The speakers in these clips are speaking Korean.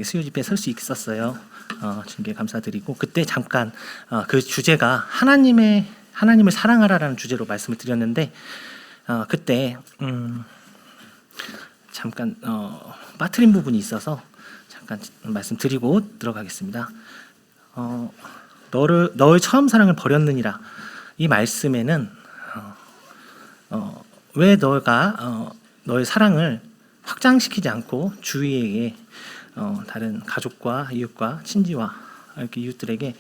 수요 집회에 설 수 있었어요. 주님께 감사드리고, 그때 잠깐 그 주제가 하나님을 사랑하라라는 주제로 말씀을 드렸는데, 그때 잠깐 빠뜨린 부분이 있어서 잠깐 말씀드리고 들어가겠습니다. 너의 처음 사랑을 버렸느니라, 이 말씀에는 왜 너가 너의 사랑을 확장시키지 않고 주위에게 다른 가족과 이웃과 친지와 이렇게 이웃들에게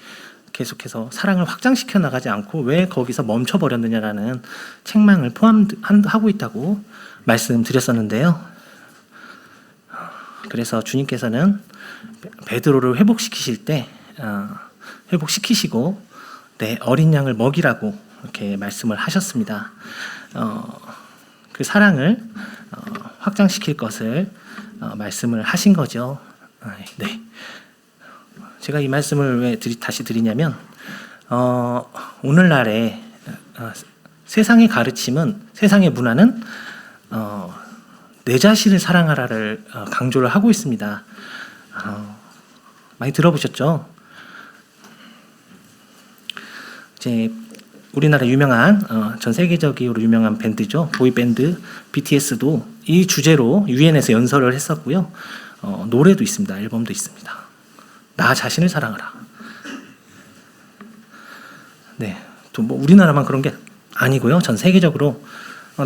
계속해서 사랑을 확장시켜 나가지 않고 왜 거기서 멈춰버렸느냐라는 책망을 포함하고 있다고 말씀드렸었는데요. 그래서 주님께서는 베드로를 회복시키실 때 회복시키시고 내 어린 양을 먹이라고 이렇게 말씀을 하셨습니다. 그 사랑을 확장시킬 것을 말씀을 하신 거죠. 네. 제가 이 말씀을 왜 다시 드리냐면, 오늘날의 세상의 가르침은, 세상의 문화는 내 자신을 사랑하라를 강조를 하고 있습니다. 많이 들어보셨죠? 이제 우리나라 유명한 전 세계적으로 유명한 밴드죠. 보이밴드 BTS도 이 주제로 유엔에서 연설을 했었고요. 노래도 있습니다. 앨범도 있습니다. 나 자신을 사랑하라. 네, 또 뭐 우리나라만 그런 게 아니고요. 전 세계적으로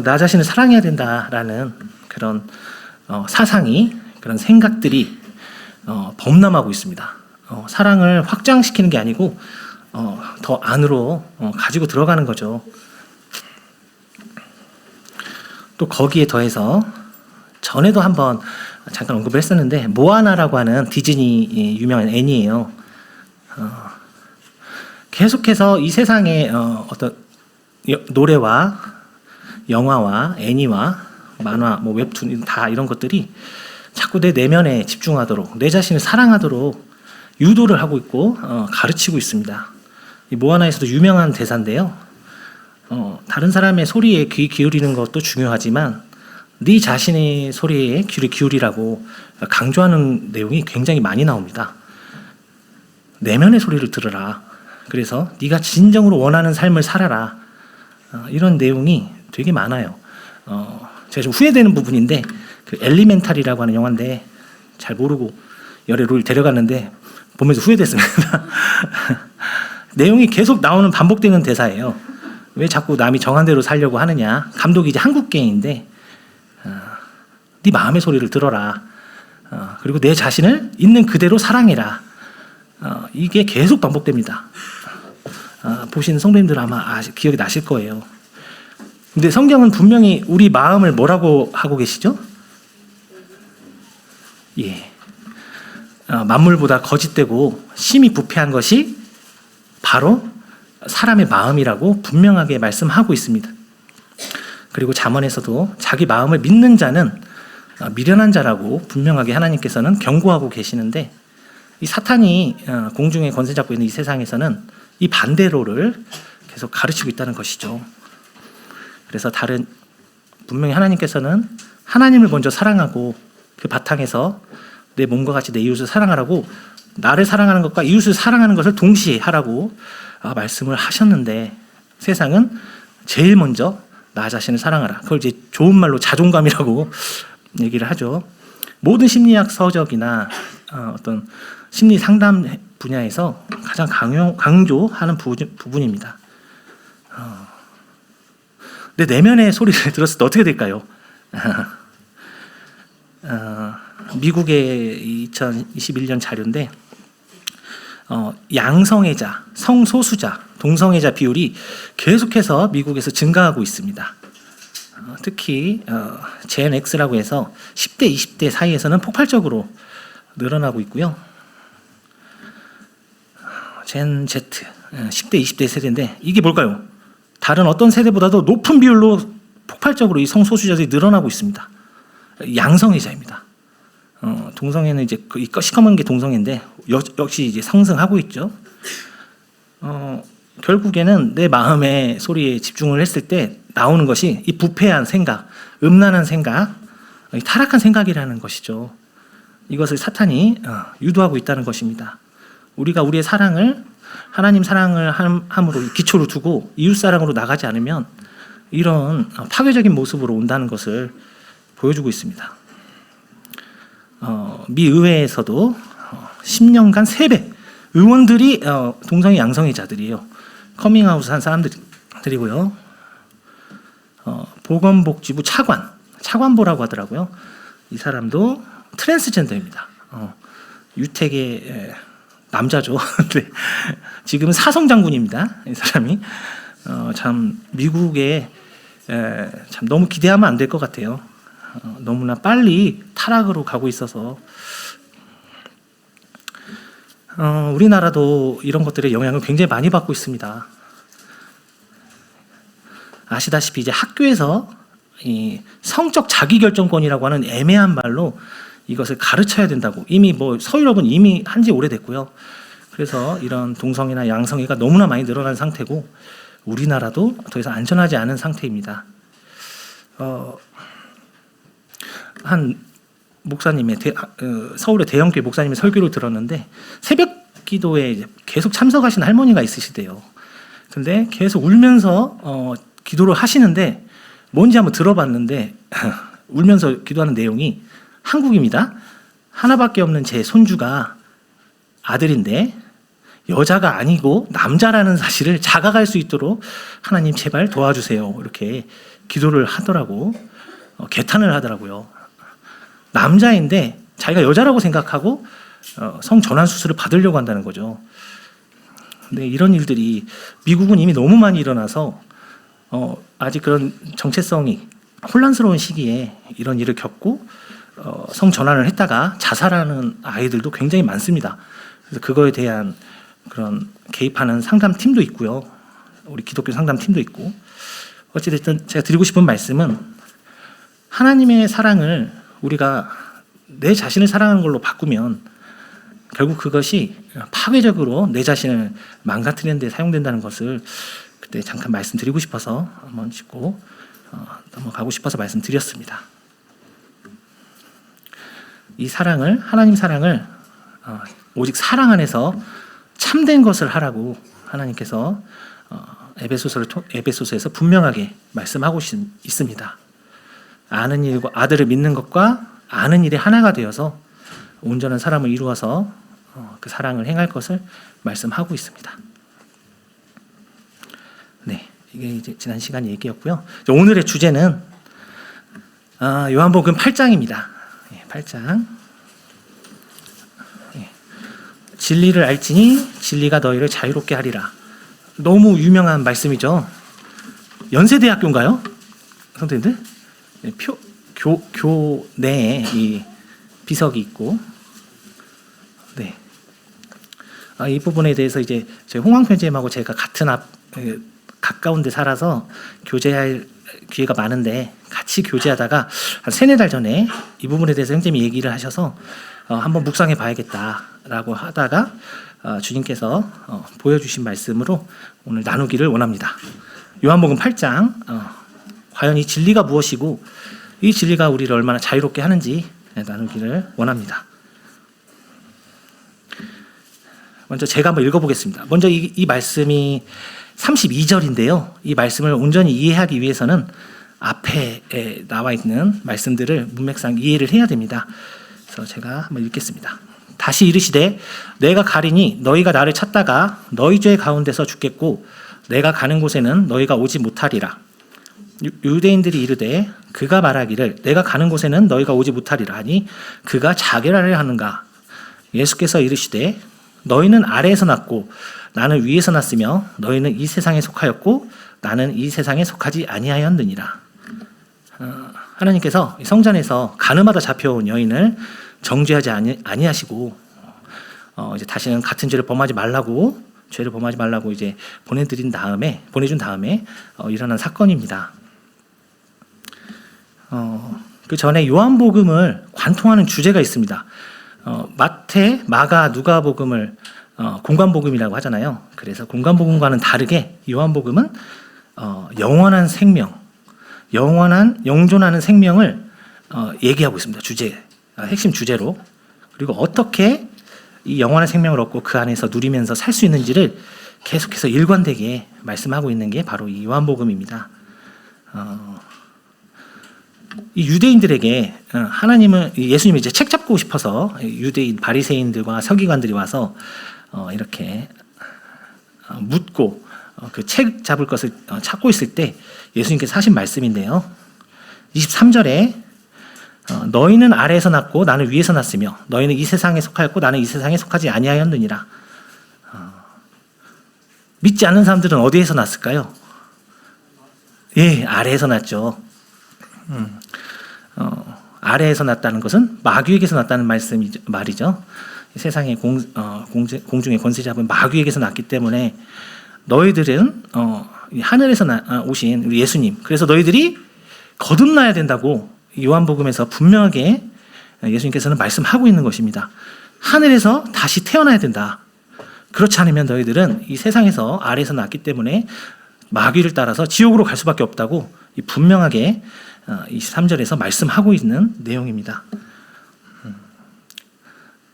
나 자신을 사랑해야 된다라는 그런 사상이, 그런 생각들이 범람하고 있습니다. 사랑을 확장시키는 게 아니고 더 안으로 가지고 들어가는 거죠. 또 거기에 더해서 전에도 한번 잠깐 언급을 했었는데, 모아나라고 하는 디즈니 유명한 애니예요. 계속해서 이 세상의 어떤 노래와 영화와 애니와 만화, 뭐 웹툰 다 이런 것들이 자꾸 내 내면에 집중하도록, 내 자신을 사랑하도록 유도를 하고 있고 가르치고 있습니다. 이 모아나에서도 유명한 대사인데요. 다른 사람의 소리에 귀 기울이는 것도 중요하지만 네 자신의 소리에 귀를 기울이라고 강조하는 내용이 굉장히 많이 나옵니다. 내면의 소리를 들으라. 그래서 네가 진정으로 원하는 삶을 살아라. 이런 내용이 되게 많아요. 제가 좀 후회되는 부분인데, 그 엘리멘탈이라고 하는 영화인데 잘 모르고 열애를 데려갔는데 보면서 후회됐습니다. 내용이 계속 나오는 반복되는 대사예요. 왜 자꾸 남이 정한 대로 살려고 하느냐. 감독이 이제 한국계인데 네 마음의 소리를 들어라. 그리고 내 자신을 있는 그대로 사랑해라. 이게 계속 반복됩니다. 보신 성도님들 아마 기억이 나실 거예요. 근데 성경은 분명히 우리 마음을 뭐라고 하고 계시죠? 예. 만물보다 거짓되고 심히 부패한 것이 바로 사람의 마음이라고 분명하게 말씀하고 있습니다. 그리고 잠언에서도 자기 마음을 믿는 자는 미련한 자라고 분명하게 하나님께서는 경고하고 계시는데, 이 사탄이 공중에 권세 잡고 있는 이 세상에서는 이 반대로를 계속 가르치고 있다는 것이죠. 그래서 분명히 하나님께서는 하나님을 먼저 사랑하고 그 바탕에서 내 몸과 같이 내 이웃을 사랑하라고, 나를 사랑하는 것과 이웃을 사랑하는 것을 동시에 하라고 말씀을 하셨는데, 세상은 제일 먼저 나 자신을 사랑하라. 그걸 이제 좋은 말로 자존감이라고 얘기를 하죠. 모든 심리학 서적이나 어떤 심리 상담 분야에서 가장 강조하는 부분입니다. 내 내면의 소리를 들었을 때 어떻게 될까요? 미국의 2021년 자료인데, 양성애자, 성소수자, 동성애자 비율이 계속해서 미국에서 증가하고 있습니다. 특히 젠 X라고 해서 10대, 20대 사이에서는 폭발적으로 늘어나고 있고요. 젠 Z, 10대, 20대 세대인데 이게 뭘까요? 다른 어떤 세대보다도 높은 비율로 폭발적으로 이 성소수자들이 늘어나고 있습니다. 양성애자입니다. 동성애는 이제 이 시커먼 게 동성애인데 역시 이제 상승하고 있죠. 결국에는 내 마음의 소리에 집중을 했을 때 나오는 것이 이 부패한 생각, 음란한 생각, 타락한 생각이라는 것이죠. 이것을 사탄이 유도하고 있다는 것입니다. 우리가 우리의 사랑을 하나님 사랑을 함으로 기초로 두고 이웃 사랑으로 나가지 않으면 이런 파괴적인 모습으로 온다는 것을 보여주고 있습니다. 미 의회에서도 10년간 3배 의원들이 동성애 양성애자들이에요. 커밍아웃한 사람들이고요. 보건복지부 차관보라고 하더라고요. 이 사람도 트랜스젠더입니다. 유택의 남자죠. 네. 지금은 사성 장군입니다. 이 사람이 참 미국에 참 너무 기대하면 안 될 것 같아요. 너무나 빨리 타락으로 가고 있어서 우리나라도 이런 것들의 영향을 굉장히 많이 받고 있습니다. 아시다시피 이제 학교에서 이 성적 자기결정권이라고 하는 애매한 말로 이것을 가르쳐야 된다고 이미 서유럽은 이미 한지 오래됐고요. 그래서 이런 동성애나 양성애가 너무나 많이 늘어난 상태고 우리나라도 더 이상 안전하지 않은 상태입니다. 한 목사님의 서울의 대형교회 목사님의 설교를 들었는데 새벽 기도에 이제 계속 참석하신 할머니가 있으시대요. 근데 계속 울면서 기도를 하시는데 뭔지 한번 들어봤는데 울면서 기도하는 내용이 한국입니다. 하나밖에 없는 제 손주가 아들인데 여자가 아니고 남자라는 사실을 자각할 수 있도록 하나님 제발 도와주세요. 이렇게 기도를 하더라고. 개탄을 하더라고요. 남자인데 자기가 여자라고 생각하고 성전환 수술을 받으려고 한다는 거죠. 근데 이런 일들이 미국은 이미 너무 많이 일어나서 아직 그런 정체성이 혼란스러운 시기에 이런 일을 겪고 성전환을 했다가 자살하는 아이들도 굉장히 많습니다. 그래서 그거에 대한 그런 개입하는 상담팀도 있고요. 우리 기독교 상담팀도 있고. 어찌됐든 제가 드리고 싶은 말씀은 하나님의 사랑을 우리가 내 자신을 사랑하는 걸로 바꾸면 결국 그것이 파괴적으로 내 자신을 망가뜨리는 데 사용된다는 것을 그때 잠깐 말씀드리고 싶어서 한번 짚고 넘어가고 싶어서 말씀드렸습니다. 이 사랑을 하나님 사랑을 오직 사랑 안에서 참된 것을 하라고 하나님께서 에베소서에서 분명하게 말씀하고 있습니다. 아는 일과 아들을 믿는 것과 아는 일이 하나가 되어서 온전한 사람을 이루어서 그 사랑을 행할 것을 말씀하고 있습니다. 네, 이게 이제 지난 시간 얘기였고요. 오늘의 주제는 요한복음 8장입니다. 8장. 진리를 알지니 진리가 너희를 자유롭게 하리라. 너무 유명한 말씀이죠. 연세대학교인가요? 선생님들? 교내에 이 비석이 있고, 네. 이 부분에 대해서 이제 저희 홍황편지엠하고 제가 같은 가까운데 살아서 교제할 기회가 많은데 같이 교제하다가 한 3-4달 전에 이 부분에 대해서 형님이 얘기를 하셔서 한번 묵상해 봐야겠다라고 하다가 주님께서 보여주신 말씀으로 오늘 나누기를 원합니다. 요한복음 8장 과연 이 진리가 무엇이고 이 진리가 우리를 얼마나 자유롭게 하는지 나누기를 원합니다. 먼저 제가 한번 읽어보겠습니다. 먼저 이 말씀이 32절인데요. 이 말씀을 온전히 이해하기 위해서는 앞에 나와 있는 말씀들을 문맥상 이해를 해야 됩니다. 그래서 제가 한번 읽겠습니다. 다시 이르시되 내가 가리니 너희가 나를 찾다가 너희 죄 가운데서 죽겠고 내가 가는 곳에는 너희가 오지 못하리라. 유대인들이 이르되 그가 말하기를 내가 가는 곳에는 너희가 오지 못하리라 하니 그가 자결하려 하는가. 예수께서 이르시되 너희는 아래에서 났고 나는 위에서 났으며 너희는 이 세상에 속하였고 나는 이 세상에 속하지 아니하였느니라. 하나님께서 성전에서 가늠하다 잡혀온 여인을 정죄하지 아니하시고 이제 다시는 같은 죄를 범하지 말라고 죄를 범하지 말라고 이제 보내준 다음에 일어난 사건입니다. 그 전에 요한복음을 관통하는 주제가 있습니다. 마태, 마가, 누가복음을 공관복음이라고 하잖아요. 그래서 공관복음과는 다르게 요한복음은 영원한 생명, 영존하는 생명을 얘기하고 있습니다. 핵심 주제로. 그리고 어떻게 이 영원한 생명을 얻고 그 안에서 누리면서 살 수 있는지를 계속해서 일관되게 말씀하고 있는 게 바로 이 요한복음입니다. 이 유대인들에게 하나님은 예수님이 이제 책 잡고 싶어서 유대인 바리새인들과 서기관들이 와서 이렇게 묻고 그 책 잡을 것을 찾고 있을 때 예수님께서 하신 말씀인데요. 23절에 너희는 아래에서 났고 나는 위에서 났으며 너희는 이 세상에 속하였고 나는 이 세상에 속하지 아니하였느니라. 믿지 않는 사람들은 어디에서 났을까요? 예, 아래에서 났죠. 아래에서 났다는 것은 마귀에게서 났다는 말이죠. 세상의 공중의 권세 잡은 마귀에게서 났기 때문에 너희들은 하늘에서 오신 우리 예수님, 그래서 너희들이 거듭나야 된다고 요한복음에서 분명하게 예수님께서는 말씀하고 있는 것입니다. 하늘에서 다시 태어나야 된다. 그렇지 않으면 너희들은 이 세상에서 아래에서 났기 때문에 마귀를 따라서 지옥으로 갈 수밖에 없다고 분명하게 23절에서 말씀하고 있는 내용입니다.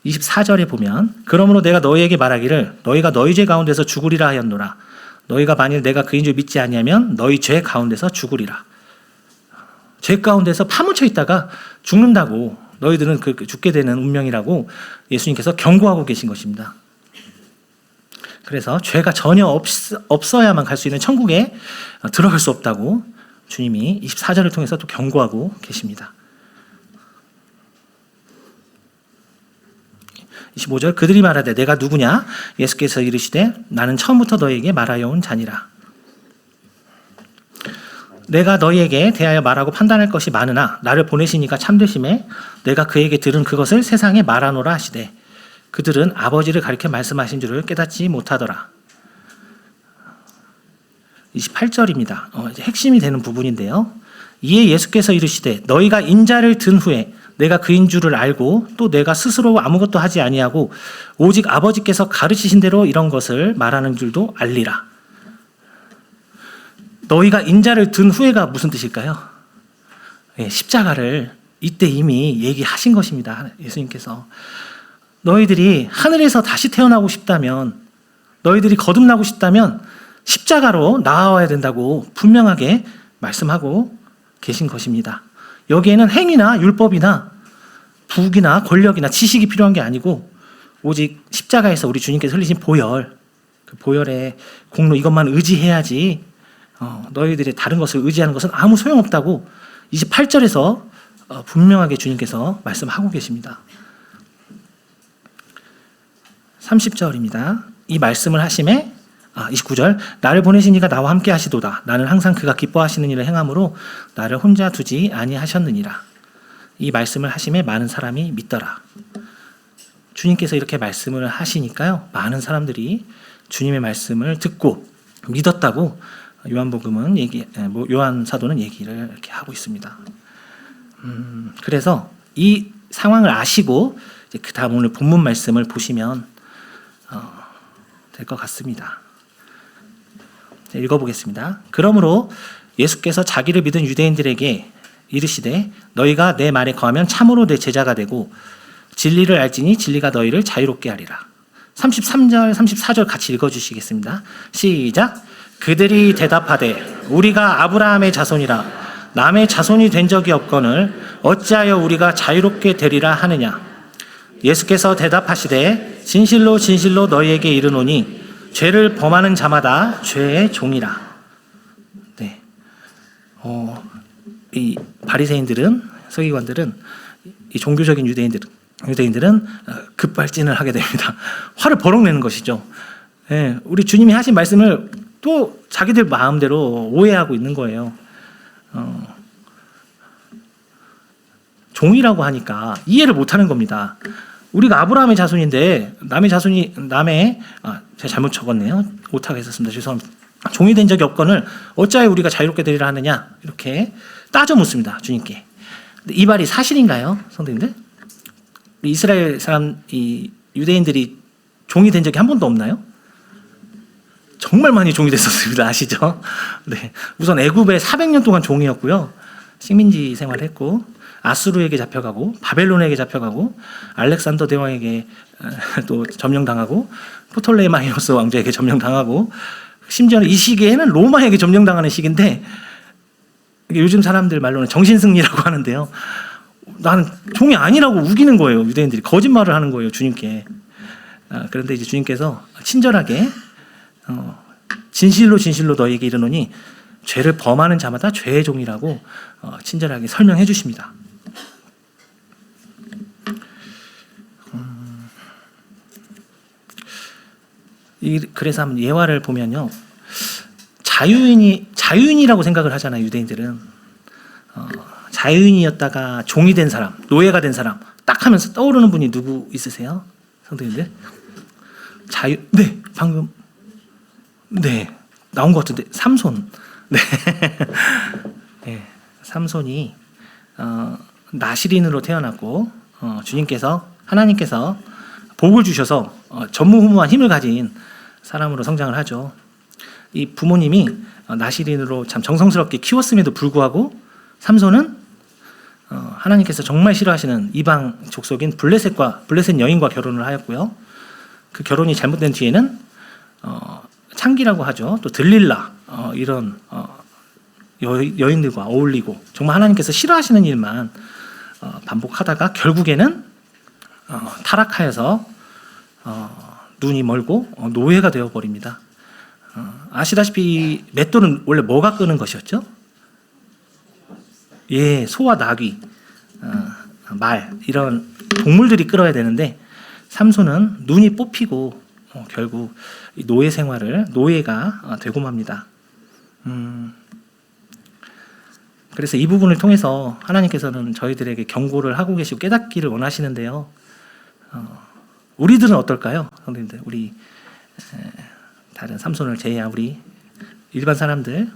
24절에 보면 그러므로 내가 너희에게 말하기를 너희가 너희 죄 가운데서 죽으리라 하였노라. 너희가 만일 내가 그인 줄 믿지 아니하면 너희 죄 가운데서 죽으리라. 죄 가운데서 파묻혀 있다가 죽는다고, 너희들은 그 죽게 되는 운명이라고 예수님께서 경고하고 계신 것입니다. 그래서 죄가 전혀 없어야만 갈 수 있는 천국에 들어갈 수 없다고 주님이 24절을 통해서 또 경고하고 계십니다. 25절 그들이 말하되 내가 누구냐? 예수께서 이르시되 나는 처음부터 너희에게 말하여 온 자니라. 내가 너희에게 대하여 말하고 판단할 것이 많으나 나를 보내시니까 참되심에 내가 그에게 들은 그것을 세상에 말하노라 하시되 그들은 아버지를 가리켜 말씀하신 줄을 깨닫지 못하더라. 28절입니다. 이제 핵심이 되는 부분인데요. 이에 예수께서 이르시되 너희가 인자를 든 후에 내가 그인 줄을 알고 또 내가 스스로 아무것도 하지 아니하고 오직 아버지께서 가르치신 대로 이런 것을 말하는 줄도 알리라. 너희가 인자를 든 후에가 무슨 뜻일까요? 십자가를 이때 이미 얘기하신 것입니다. 예수님께서. 너희들이 하늘에서 다시 태어나고 싶다면, 너희들이 거듭나고 싶다면 십자가로 나아와야 된다고 분명하게 말씀하고 계신 것입니다. 여기에는 행위나 율법이나 부귀나 권력이나 지식이 필요한 게 아니고 오직 십자가에서 우리 주님께서 흘리신 보혈, 그 보혈의 공로 이것만 의지해야지 너희들이 다른 것을 의지하는 것은 아무 소용없다고 28절에서 분명하게 주님께서 말씀하고 계십니다. 30절입니다. 이 말씀을 하심에 29절 나를 보내신 이가 나와 함께 하시도다. 나는 항상 그가 기뻐하시는 일을 행함으로 나를 혼자 두지 아니하셨느니라. 이 말씀을 하심에 많은 사람이 믿더라. 주님께서 이렇게 말씀을 하시니까요, 많은 사람들이 주님의 말씀을 듣고 믿었다고 요한복음은 요한 사도는 얘기를 이렇게 하고 있습니다. 그래서 이 상황을 아시고 그 다음 오늘 본문 말씀을 보시면 될 것 같습니다. 읽어보겠습니다. 그러므로 예수께서 자기를 믿은 유대인들에게 이르시되 너희가 내 말에 거하면 참으로 내 제자가 되고 진리를 알지니 진리가 너희를 자유롭게 하리라. 33절, 34절 같이 읽어주시겠습니다. 시작. 그들이 대답하되 우리가 아브라함의 자손이라 남의 자손이 된 적이 없거늘 어찌하여 우리가 자유롭게 되리라 하느냐. 예수께서 대답하시되 진실로 진실로 너희에게 이르노니 죄를 범하는 자마다 죄의 종이라. 네. 이 바리새인들은, 서기관들은, 이 종교적인 유대인들은 급발진을 하게 됩니다. 화를 버럭 내는 것이죠. 네. 우리 주님이 하신 말씀을 또 자기들 마음대로 오해하고 있는 거예요. 종이라고 하니까 이해를 못하는 겁니다. 우리가 아브라함의 자손인데 제가 잘못 적었네요. 오타가 있었습니다. 죄송합니다. 종이 된 적이 없거늘 어찌하여 우리가 자유롭게 되리라 하느냐, 이렇게 따져 묻습니다. 주님께. 근데 이 말이 사실인가요, 성도님들? 이스라엘 사람, 이 유대인들이 종이 된 적이 한 번도 없나요? 정말 많이 종이 됐었습니다. 아시죠? 네. 우선 애굽에 400년 동안 종이었고요. 식민지 생활을 했고, 아수르에게 잡혀가고 바벨론에게 잡혀가고 알렉산더 대왕에게 또 점령당하고 프톨레마이오스 왕조에게 점령당하고 심지어는 이 시기에는 로마에게 점령당하는 시기인데 요즘 사람들 말로는 정신승리라고 하는데요. 나는 종이 아니라고 우기는 거예요. 유대인들이 거짓말을 하는 거예요. 주님께. 그런데 이제 주님께서 친절하게 진실로 진실로 너희에게 이르노니 죄를 범하는 자마다 죄의 종이라고 친절하게 설명해 주십니다. 그래서 한번 예화를 보면요, 자유인이라고 생각을 하잖아요. 유대인들은 자유인이었다가 종이 된 사람, 노예가 된 사람 딱 하면서 떠오르는 분이 누구 있으세요, 성도님들? 네, 방금 나온 것 같은데 삼손. 네, 삼손이 나시린으로 태어났고 하나님께서 복을 주셔서 전무후무한 힘을 가진 사람으로 성장을 하죠. 이 부모님이 나시린으로 참 정성스럽게 키웠음에도 불구하고 삼손은 하나님께서 정말 싫어하시는 이방 족속인 블레셋 여인과 결혼을 하였고요. 그 결혼이 잘못된 뒤에는 창기라고 하죠. 또 들릴라 이런 여인들과 어울리고 정말 하나님께서 싫어하시는 일만 반복하다가 결국에는 타락하여서 눈이 멀고 노예가 되어버립니다. 아시다시피 맷돌은 원래 뭐가 끄는 것이었죠? 예, 소와 나귀, 말 이런 동물들이 끌어야 되는데 삼손은 눈이 뽑히고 결국 노예가 되고 맙니다. 그래서 이 부분을 통해서 하나님께서는 저희들에게 경고를 하고 계시고 깨닫기를 원하시는데요. 우리들은 어떨까요? 선생님들, 우리 다른 삼손을 제외한 우리 일반 사람들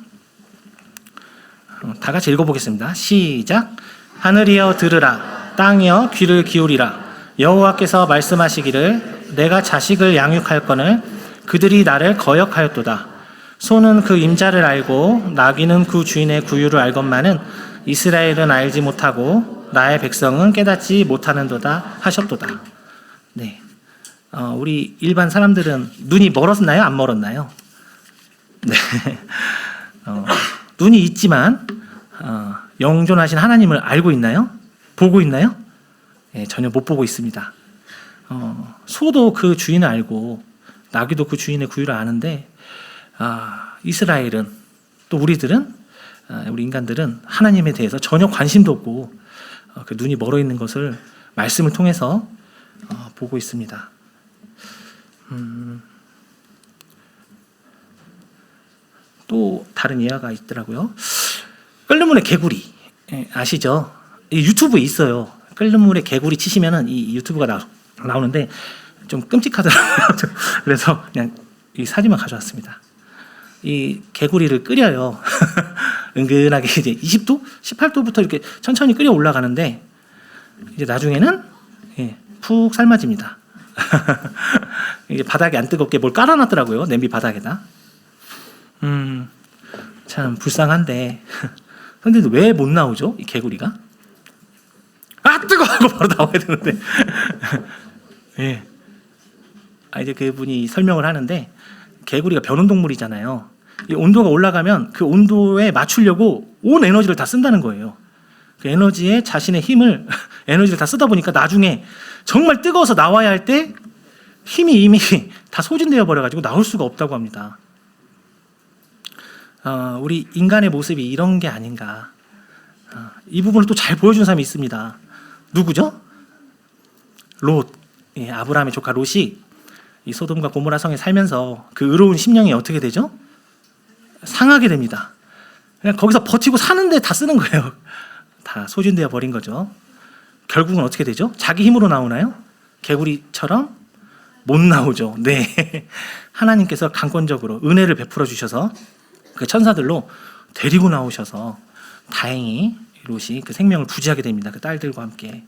다 같이 읽어보겠습니다. 시작. 하늘이여 들으라, 땅이여 귀를 기울이라. 여호와께서 말씀하시기를 내가 자식을 양육할거늘 그들이 나를 거역하였도다. 소는 그 임자를 알고 나귀는 그 주인의 구유를 알건만은 이스라엘은 알지 못하고 나의 백성은 깨닫지 못하는도다 하셨도다. 네, 우리 일반 사람들은 눈이 멀었나요? 안 멀었나요? 네, 눈이 있지만 영존하신 하나님을 알고 있나요? 보고 있나요? 네, 전혀 못 보고 있습니다. 소도 그 주인을 알고 나귀도 그 주인의 구유를 아는데 이스라엘은 또 우리 인간들은 하나님에 대해서 전혀 관심도 없고 그 눈이 멀어 있는 것을 말씀을 통해서 보고 있습니다. 또 다른 예화가 있더라고요. 끓는 물에 개구리 아시죠? 유튜브에 있어요. 끓는 물에 개구리 치시면은 이 유튜브가 나오는데 좀 끔찍하더라고요. 그래서 그냥 이 사진만 가져왔습니다. 이 개구리를 끓여요. 은근하게 이제 20도, 18도부터 이렇게 천천히 끓여 올라가는데 이제 나중에는 푹 삶아집니다. 이제 바닥에 안 뜨겁게 뭘 깔아놨더라고요. 냄비 바닥에다. 참 불쌍한데. 근데 왜 못 나오죠? 이 개구리가? 뜨거워! 하고 바로 나와야 되는데. 예. 이제 그분이 설명을 하는데 개구리가 변온동물이잖아요. 이 온도가 올라가면 그 온도에 맞추려고 온 에너지를 다 쓴다는 거예요. 그 에너지에 자신의 에너지를 다 쓰다 보니까 나중에 정말 뜨거워서 나와야 할 때 힘이 이미 다 소진되어 버려가지고 나올 수가 없다고 합니다. 우리 인간의 모습이 이런 게 아닌가. 이 부분을 또 잘 보여준 사람이 있습니다. 누구죠? 롯. 아브라함의 조카 롯이 이 소돔과 고모라 성에 살면서 그 의로운 심령이 어떻게 되죠? 상하게 됩니다. 그냥 거기서 버티고 사는데 다 쓰는 거예요. 다 소진되어 버린 거죠. 결국은 어떻게 되죠? 자기 힘으로 나오나요? 개구리처럼 못 나오죠. 네, 하나님께서 강권적으로 은혜를 베풀어 주셔서 그 천사들로 데리고 나오셔서 다행히 롯이 그 생명을 부지하게 됩니다. 그 딸들과 함께.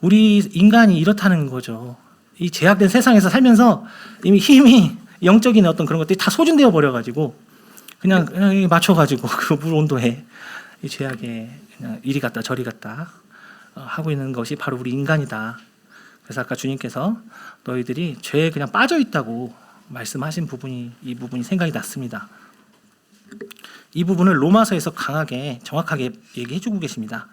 우리 인간이 이렇다는 거죠. 이 제약된 세상에서 살면서 이미 힘이 영적인 어떤 그런 것들이 다 소진되어 버려가지고 그냥 맞춰가지고 그 물 온도에 이 죄악에 그냥 이리 갔다 저리 갔다 하고 있는 것이 바로 우리 인간이다. 그래서 아까 주님께서 너희들이 죄에 그냥 빠져 있다고 말씀하신 부분이 이 부분이 생각이 났습니다. 이 부분을 로마서에서 강하게 정확하게 얘기해주고 계십니다.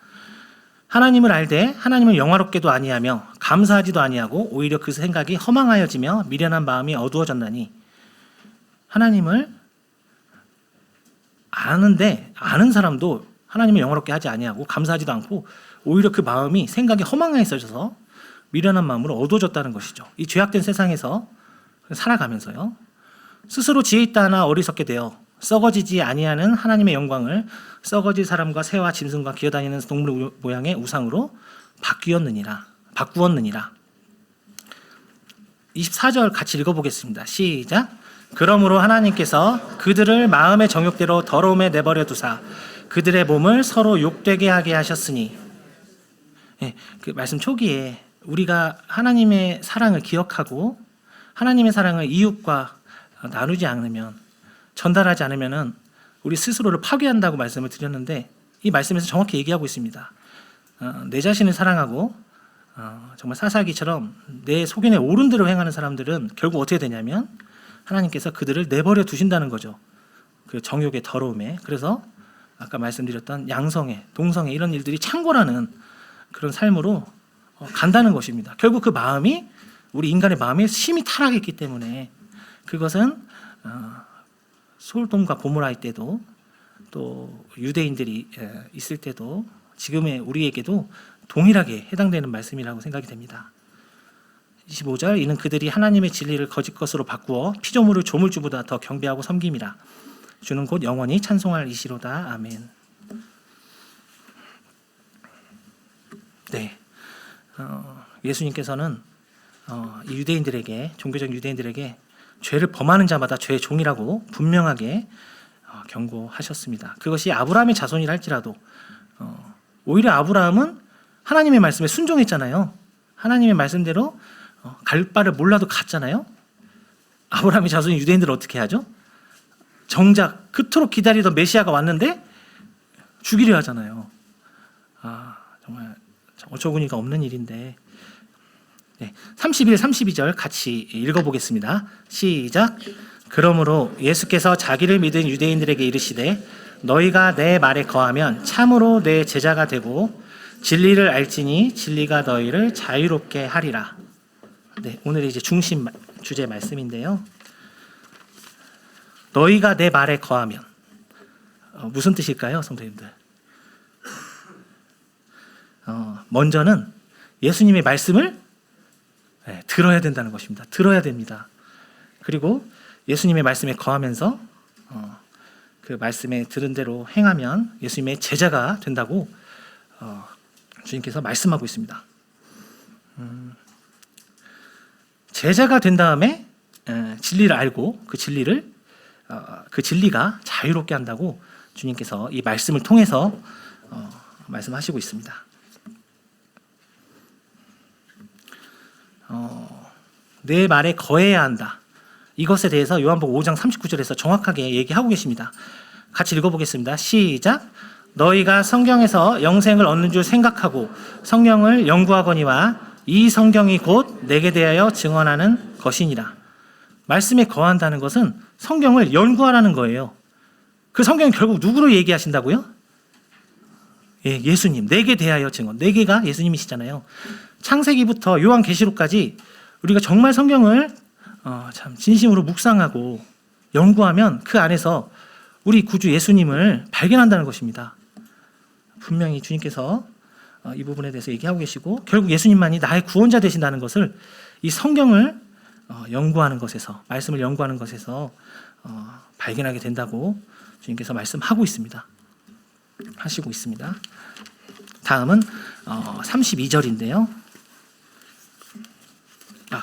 하나님을 알되 하나님을 영화롭게도 아니하며 감사하지도 아니하고 오히려 그 생각이 허망하여지며 미련한 마음이 어두워졌나니 하나님을 아는데 아는 사람도 하나님을 영화롭게 하지 아니하고 감사하지도 않고 오히려 그 마음이 생각이 허망해져서 미련한 마음으로 어두워졌다는 것이죠. 이 죄악된 세상에서 살아가면서요. 스스로 지혜 있다 하나 어리석게 되어 썩어지지 아니하는 하나님의 영광을 썩어질 사람과 새와 짐승과 기어다니는 동물 모양의 우상으로 바꾸었느니라. 24절 같이 읽어보겠습니다. 시작. 그러므로 하나님께서 그들을 마음의 정욕대로 더러움에 내버려 두사 그들의 몸을 서로 욕되게 하게 하셨으니. 그 말씀 초기에 우리가 하나님의 사랑을 기억하고 하나님의 사랑을 이웃과 나누지 않으면, 전달하지 않으면 우리 스스로를 파괴한다고 말씀을 드렸는데, 이 말씀에서 정확히 얘기하고 있습니다. 내 자신을 사랑하고 정말 사사기처럼 내 속인에 옳은 대로 행하는 사람들은 결국 어떻게 되냐면 하나님께서 그들을 내버려 두신다는 거죠. 그 정욕의 더러움에. 그래서 아까 말씀드렸던 양성애, 동성애 이런 일들이 창궐하는 그런 삶으로 간다는 것입니다. 결국 그 마음이 우리 인간의 마음이 심히 타락했기 때문에, 그것은 소돔과 고모라의 때도 또 유대인들이 있을 때도 지금의 우리에게도 동일하게 해당되는 말씀이라고 생각이 됩니다. 25절, 이는 그들이 하나님의 진리를 거짓 것으로 바꾸어 피조물을 조물주보다 더 경배하고 섬김이라. 주는 곧 영원히 찬송할 이시로다. 아멘. 네, 예수님께서는 이 유대인들에게, 종교적 유대인들에게 죄를 범하는 자마다 죄의 종이라고 분명하게 경고하셨습니다. 그것이 아브라함의 자손이라 할지라도 오히려 아브라함은 하나님의 말씀에 순종했잖아요. 하나님의 말씀대로 갈 바를 몰라도 갔잖아요. 아브라함의 자손인 유대인들은 어떻게 하죠? 정작 그토록 기다리던 메시아가 왔는데 죽이려 하잖아요. 정말 어처구니가 없는 일인데. 네, 31, 32절 같이 읽어보겠습니다. 시작. 그러므로 예수께서 자기를 믿은 유대인들에게 이르시되 너희가 내 말에 거하면 참으로 내 제자가 되고 진리를 알지니 진리가 너희를 자유롭게 하리라. 네, 오늘의 이제 중심 주제 말씀인데요. 너희가 내 말에 거하면 무슨 뜻일까요, 성도님들? 먼저는 예수님의 말씀을 들어야 된다는 것입니다. 들어야 됩니다. 그리고 예수님의 말씀에 거하면서 그 말씀에 들은 대로 행하면 예수님의 제자가 된다고 주님께서 말씀하고 있습니다. 제자가 된 다음에 진리를 알고 그 진리가 자유롭게 한다고 주님께서 이 말씀을 통해서 말씀하시고 있습니다. 내 말에 거해야 한다. 이것에 대해서 요한복음 5장 39절에서 정확하게 얘기하고 계십니다. 같이 읽어보겠습니다. 시작. 너희가 성경에서 영생을 얻는 줄 생각하고 성경을 연구하거니와 이 성경이 곧 내게 대하여 증언하는 것이니라. 말씀에 거한다는 것은 성경을 연구하라는 거예요. 그 성경이 결국 누구로 얘기하신다고요? 예수님, 내게 대하여 증언. 내게가 예수님이시잖아요. 창세기부터 요한계시록까지 우리가 정말 성경을 참 진심으로 묵상하고 연구하면 그 안에서 우리 구주 예수님을 발견한다는 것입니다. 분명히 주님께서 이 부분에 대해서 얘기하고 계시고, 결국 예수님만이 나의 구원자 되신다는 것을 이 성경을 연구하는 것에서, 말씀을 연구하는 것에서 발견하게 된다고 주님께서 말씀하고 있습니다. 하시고 있습니다. 다음은 32절인데요.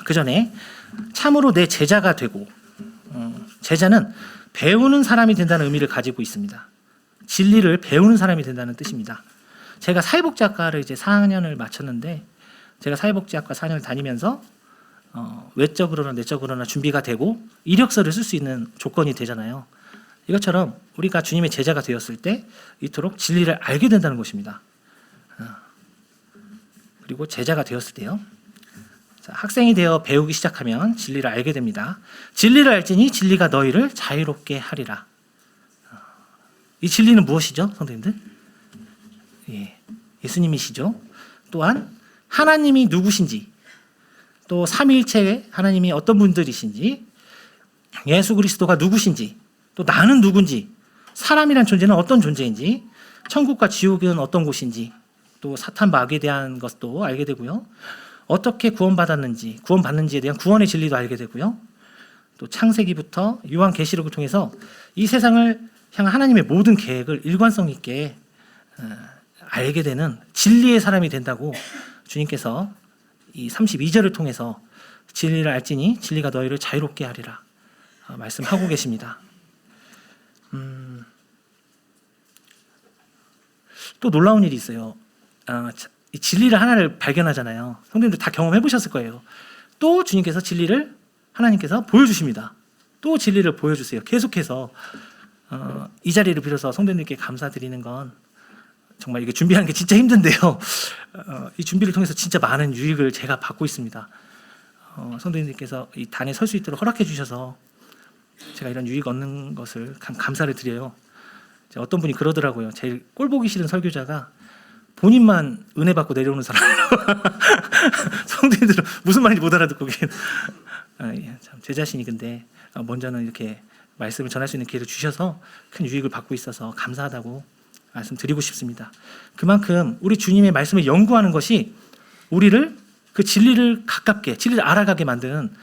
그 전에 참으로 내 제자가 되고, 제자는 배우는 사람이 된다는 의미를 가지고 있습니다. 진리를 배우는 사람이 된다는 뜻입니다. 제가 사회복지학과를 이제 4년을 마쳤는데, 제가 사회복지학과 4년을 다니면서 외적으로나 내적으로나 준비가 되고 이력서를 쓸 수 있는 조건이 되잖아요. 이것처럼 우리가 주님의 제자가 되었을 때 이토록 진리를 알게 된다는 것입니다. 그리고 제자가 되었을 때요. 자, 학생이 되어 배우기 시작하면 진리를 알게 됩니다. 진리를 알지니 진리가 너희를 자유롭게 하리라. 이 진리는 무엇이죠, 성도님들? 예수님이시죠. 또한 하나님이 누구신지, 또 삼위일체 하나님이 어떤 분들이신지, 예수 그리스도가 누구신지, 또 나는 누군지, 사람이란 존재는 어떤 존재인지, 천국과 지옥은 어떤 곳인지, 또 사탄 마귀에 대한 것도 알게 되고요. 어떻게 구원받는지에 대한 구원의 진리도 알게 되고요. 또 창세기부터 요한계시록을 통해서 이 세상을 향한 하나님의 모든 계획을 일관성 있게 알게 되는 진리의 사람이 된다고 주님께서 이 32절을 통해서 진리를 알지니 진리가 너희를 자유롭게 하리라 말씀하고 계십니다. 또 놀라운 일이 있어요. 이 진리를 하나를 발견하잖아요. 성도님들 다 경험해 보셨을 거예요. 또 주님께서 진리를 하나님께서 보여주십니다. 또 진리를 보여주세요. 계속해서 이 자리를 빌어서 성도님들께 감사드리는 건 정말 이게 준비하는 게 진짜 힘든데요. 이 준비를 통해서 진짜 많은 유익을 제가 받고 있습니다. 성도님들께서 이 단에 설 수 있도록 허락해 주셔서 제가 이런 유익 얻는 것을 감사를 드려요. 어떤 분이 그러더라고요. 제일 꼴보기 싫은 설교자가 본인만 은혜 받고 내려오는 사람이라고. 성도님들은 무슨 말인지 못 알아듣고 참 제 자신이 근데 먼저는 이렇게 말씀을 전할 수 있는 기회를 주셔서 큰 유익을 받고 있어서 감사하다고 말씀드리고 싶습니다. 그만큼 우리 주님의 말씀을 연구하는 것이 우리를 그 진리를 가깝게, 진리를 알아가게 만드는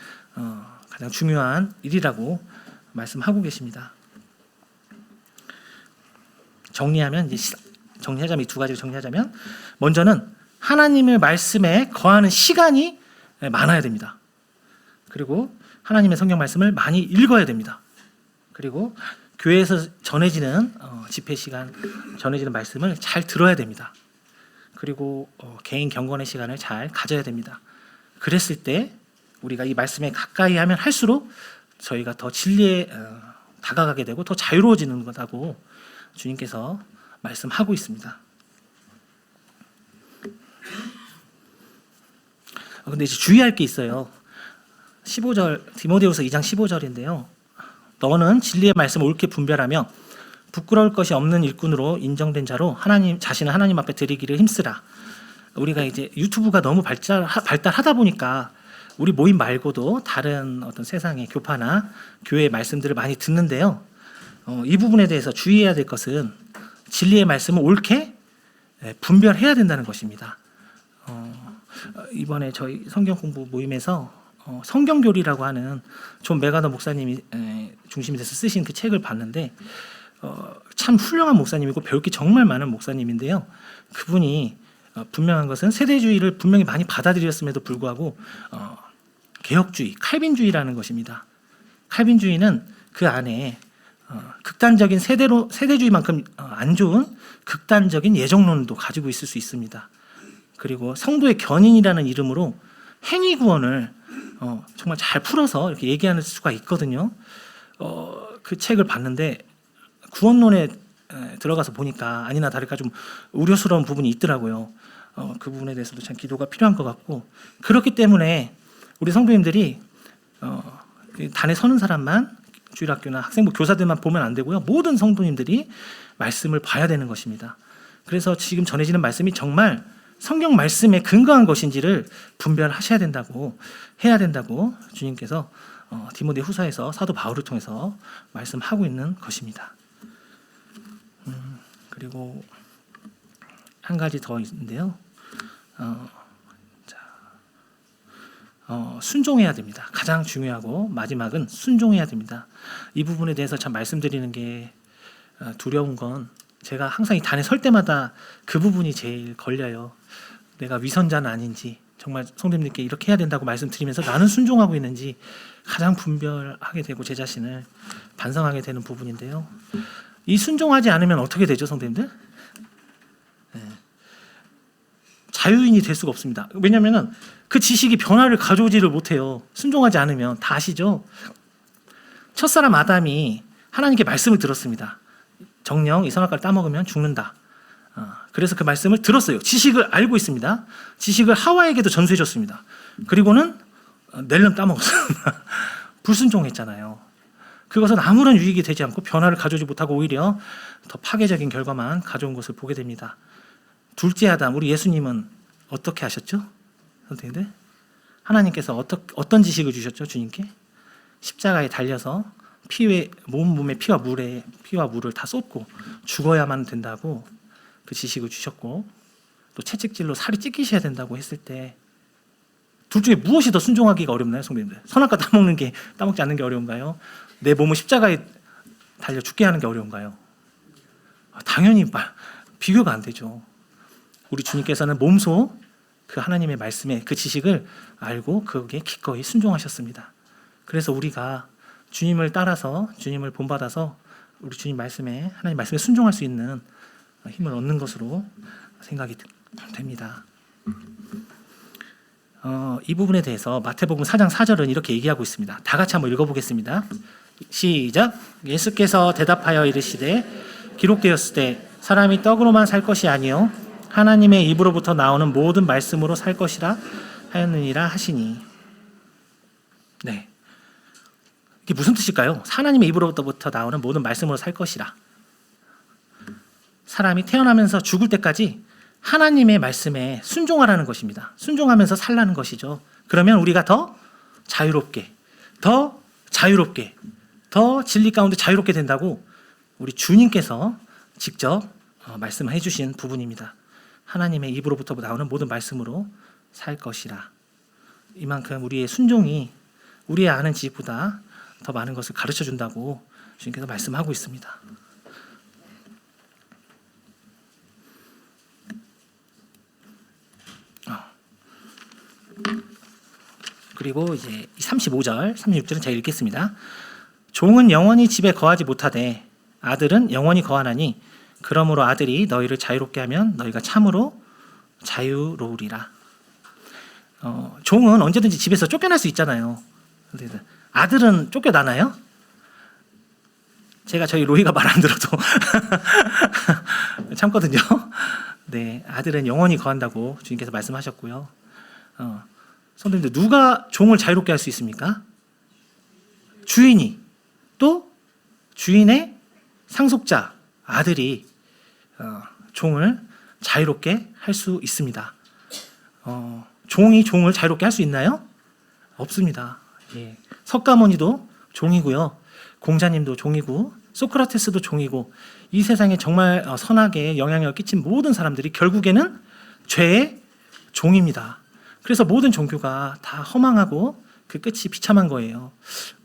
가장 중요한 일이라고 말씀하고 계십니다. 정리하자면 이 두 가지를 정리하자면, 먼저는 하나님의 말씀에 거하는 시간이 많아야 됩니다. 그리고 하나님의 성경 말씀을 많이 읽어야 됩니다. 그리고 교회에서 전해지는 집회 시간 전해지는 말씀을 잘 들어야 됩니다. 그리고 개인 경건의 시간을 잘 가져야 됩니다. 그랬을 때 우리가 이 말씀에 가까이 하면 할수록 저희가 더 진리에 다가가게 되고 더 자유로워지는 거라고 주님께서 말씀하고 있습니다. 근데 이제 주의할 게 있어요. 15절, 디모데후서 2장 15절인데요. 너는 진리의 말씀을 옳게 분별하며 부끄러울 것이 없는 일꾼으로 인정된 자로 자신을 하나님 앞에 드리기를 힘쓰라. 우리가 이제 유튜브가 너무 발달하다 보니까 우리 모임 말고도 다른 어떤 세상의 교파나 교회의 말씀들을 많이 듣는데요. 이 부분에 대해서 주의해야 될 것은 진리의 말씀을 옳게 분별해야 된다는 것입니다. 이번에 저희 성경 공부 모임에서 성경교리라고 하는 존 메가더 목사님이 중심이 돼서 쓰신 그 책을 봤는데 참 훌륭한 목사님이고 배울 게 정말 많은 목사님인데요. 그분이 분명한 것은 세대주의를 분명히 많이 받아들였음에도 불구하고 개혁주의, 칼빈주의라는 것입니다. 칼빈주의는 그 안에 극단적인 세대주의만큼 안 좋은 극단적인 예정론도 가지고 있을 수 있습니다. 그리고 성도의 견인이라는 이름으로 행위 구원을 정말 잘 풀어서 이렇게 얘기하는 수가 있거든요. 그 책을 봤는데 구원론에 들어가서 보니까 아니나 다를까 좀 우려스러운 부분이 있더라고요. 그 부분에 대해서도 참 기도가 필요한 것 같고, 그렇기 때문에 우리 성도님들이 단에 서는 사람만, 주일학교나 학생부 교사들만 보면 안 되고요. 모든 성도님들이 말씀을 봐야 되는 것입니다. 그래서 지금 전해지는 말씀이 정말 성경 말씀에 근거한 것인지를 분별하셔야 된다고, 해야 된다고 주님께서 디모데 후서에서 사도 바울을 통해서 말씀하고 있는 것입니다. 그리고 한 가지 더 있는데요. 순종해야 됩니다. 가장 중요하고 마지막은 순종해야 됩니다. 이 부분에 대해서 참 말씀드리는 게 두려운 건, 제가 항상 이 단에 설 때마다 그 부분이 제일 걸려요. 내가 위선자는 아닌지, 정말 성도님들께 이렇게 해야 된다고 말씀드리면서 나는 순종하고 있는지 가장 분별하게 되고 제 자신을 반성하게 되는 부분인데요. 이 순종하지 않으면 어떻게 되죠, 성도님들? 자유인이 될 수가 없습니다. 왜냐하면 그 지식이 변화를 가져오지를 못해요. 순종하지 않으면. 다 아시죠? 첫사람 아담이 하나님께 말씀을 들었습니다. 정령 이 선악과를 따먹으면 죽는다. 그래서 그 말씀을 들었어요. 지식을 알고 있습니다. 지식을 하와에게도 전수해 줬습니다. 그리고는 낼름 따먹었어요. 불순종했잖아요. 그것은 아무런 유익이 되지 않고 변화를 가져오지 못하고 오히려 더 파괴적인 결과만 가져온 것을 보게 됩니다. 둘째 아담, 우리 예수님은 어떻게 하셨죠? 선생님들? 하나님께서 어떤 지식을 주셨죠? 주님께? 십자가에 달려서 몸에 피와 물을 다 쏟고 죽어야만 된다고 그 지식을 주셨고, 또 채찍질로 살이 찢기셔야 된다고 했을 때 둘 중에 무엇이 더 순종하기가 어렵나요, 성도님들? 선악과 따먹지 않는 게 어려운가요? 내 몸을 십자가에 달려 죽게 하는 게 어려운가요? 당연히 비교가 안 되죠. 우리 주님께서는 몸소 그 하나님의 말씀에 그 지식을 알고 거기에 기꺼이 순종하셨습니다. 그래서 우리가 주님을 따라서, 주님을 본받아서 우리 주님 말씀에, 하나님 말씀에 순종할 수 있는 힘을 얻는 것으로 생각이 됩니다. 이 부분에 대해서 마태복음 4장 4절은 이렇게 얘기하고 있습니다. 다 같이 한번 읽어보겠습니다. 시작. 예수께서 대답하여 이르시되 기록되었을 때 사람이 떡으로만 살 것이 아니요 하나님의 입으로부터 나오는 모든 말씀으로 살 것이라 하였느니라 하시니. 네, 이게 무슨 뜻일까요? 하나님의 입으로부터 나오는 모든 말씀으로 살 것이라. 사람이 태어나면서 죽을 때까지 하나님의 말씀에 순종하라는 것입니다. 순종하면서 살라는 것이죠. 그러면 우리가 더 자유롭게, 더 진리 가운데 자유롭게 된다고 우리 주님께서 직접 말씀해 주신 부분입니다. 하나님의 입으로부터 나오는 모든 말씀으로 살 것이라. 이만큼 우리의 순종이 우리의 아는 지식보다 더 많은 것을 가르쳐 준다고 주님께서 말씀하고 있습니다. 그리고 이제 35절, 36절은 제가 읽겠습니다. 종은 영원히 집에 거하지 못하되 아들은 영원히 거하나니 그러므로 아들이 너희를 자유롭게 하면 너희가 참으로 자유로우리라. 종은 언제든지 집에서 쫓겨날 수 있잖아요. 아들은 쫓겨나나요? 제가 저희 로이가 말 안 들어도 참거든요. 네, 아들은 영원히 거한다고 주님께서 말씀하셨고요. 선생님들, 누가 종을 자유롭게 할 수 있습니까? 주인이, 또 주인의 상속자 아들이 종을 자유롭게 할 수 있습니다. 종이 종을 자유롭게 할 수 있나요? 없습니다. 예. 석가모니도 종이고요, 공자님도 종이고, 소크라테스도 종이고, 이 세상에 정말 선하게 영향력을 끼친 모든 사람들이 결국에는 죄의 종입니다. 그래서 모든 종교가 다 허망하고 그 끝이 비참한 거예요.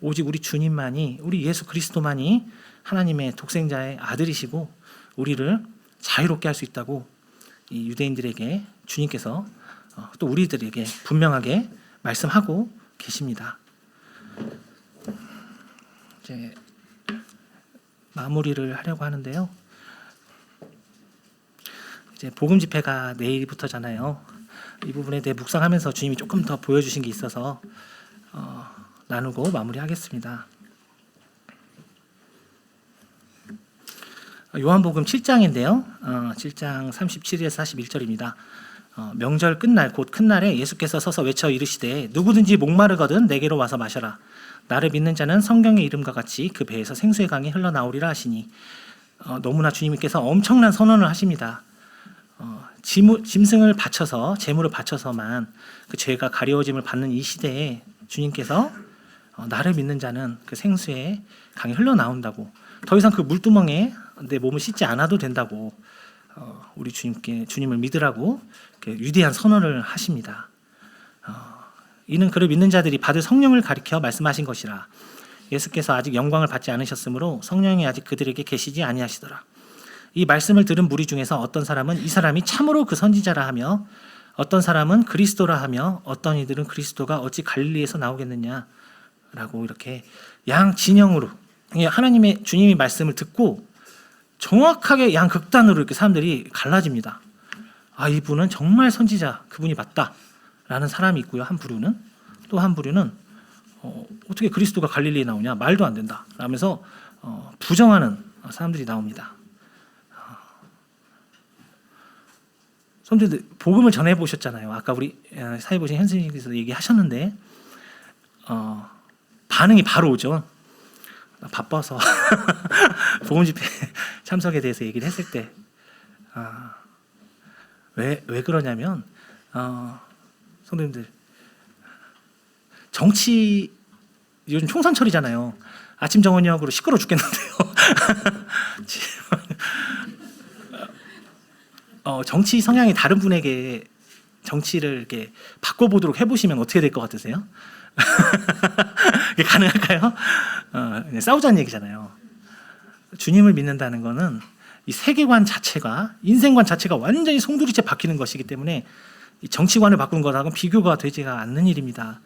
오직 우리 주님만이, 우리 예수 그리스도만이 하나님의 독생자의 아들이시고 우리를 자유롭게 할 수 있다고 이 유대인들에게 주님께서 또 우리들에게 분명하게 말씀하고 계십니다. 이제 마무리를 하려고 하는데요. 이제 복음 집회가 내일부터잖아요. 이 부분에 대해 묵상하면서 주님이 조금 더 보여주신 게 있어서 나누고 마무리하겠습니다. 요한복음 7장인데요. 7장 37에서 41절입니다. 명절 끝날 곧 큰 날에 예수께서 서서 외쳐 이르시되 누구든지 목마르거든 내게로 와서 마셔라. 나를 믿는 자는 성경의 이름과 같이 그 배에서 생수의 강이 흘러나오리라 하시니. 너무나 주님께서 엄청난 선언을 하십니다. 짐승을 바쳐서, 재물을 바쳐서만 그 죄가 가려워짐을 받는 이 시대에 주님께서 나를 믿는 자는 그 생수의 강이 흘러나온다고, 더 이상 그 물두멍에 내 몸을 씻지 않아도 된다고 우리 주님을 믿으라고 위대한 선언을 하십니다. 이는 그를 믿는 자들이 받을 성령을 가리켜 말씀하신 것이라. 예수께서 아직 영광을 받지 않으셨으므로 성령이 아직 그들에게 계시지 아니하시더라. 이 말씀을 들은 무리 중에서 어떤 사람은 이 사람이 참으로 그 선지자라 하며, 어떤 사람은 그리스도라 하며, 어떤 이들은 그리스도가 어찌 갈릴리에서 나오겠느냐라고 이렇게 양 진영으로 하나님의 주님이 말씀을 듣고 정확하게 양 극단으로 이렇게 사람들이 갈라집니다. 이분은 정말 선지자, 그분이 맞다라는 사람이 있고요. 한 부류는, 또 한 부류는 어떻게 그리스도가 갈릴리에 나오냐, 말도 안 된다 라면서 부정하는 사람들이 나옵니다. 선생님들 복음을 전해 보셨잖아요. 아까 우리 사회 보신 현수님께서 얘기하셨는데 반응이 바로 오죠. 바빠서 복음 집회 참석에 대해서 얘기를 했을 때 왜 그러냐면 성도님들 정치 요즘 총선철이잖아요. 아침 정원역으로 시끄러워 죽겠는데요. 정치 성향이 다른 분에게 정치를 이렇게 바꿔보도록 해보시면 어떻게 될 것 같으세요? 이게 가능할까요? 싸우자는 얘기잖아요. 주님을 믿는다는 것은 이 세계관 자체가 인생관 자체가 완전히 송두리째 바뀌는 것이기 때문에 이 정치관을 바꾸는 것하고는 비교가 되지가 않는 일입니다.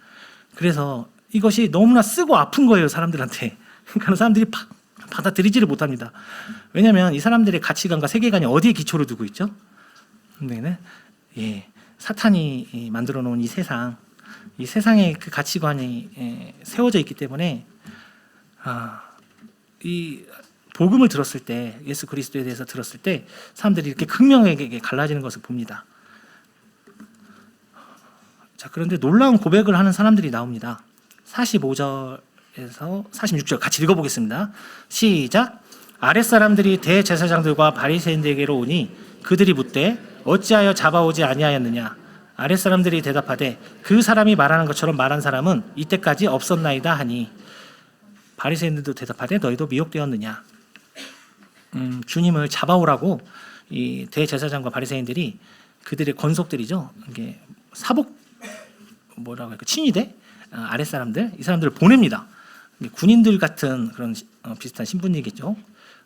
그래서 이것이 너무나 쓰고 아픈 거예요, 사람들한테. 그러니까 사람들이 받아들이지를 못합니다. 왜냐하면 이 사람들의 가치관과 세계관이 어디에 기초를 두고 있죠? 사탄이 만들어 놓은 이 세상의 그 가치관이 세워져 있기 때문에 이 복음을 들었을 때, 예수 그리스도에 대해서 들었을 때 사람들이 이렇게 극명하게 갈라지는 것을 봅니다. 자, 그런데 놀라운 고백을 하는 사람들이 나옵니다. 45절에서 46절 같이 읽어보겠습니다. 시작. 아랫사람들이 대제사장들과 바리새인들에게로 오니 그들이 묻되 어찌하여 잡아오지 아니하였느냐. 아랫사람들이 대답하되 그 사람이 말하는 것처럼 말한 사람은 이때까지 없었나이다 하니 바리새인들도 대답하되 너희도 미혹되었느냐. 주님을 잡아오라고 이 대제사장과 바리새인들이 그들의 권속들이죠. 이게 사복 뭐라고 할까 친위대 아랫사람들 이 사람들을 보냅니다. 군인들 같은 그런 비슷한 신분이겠죠.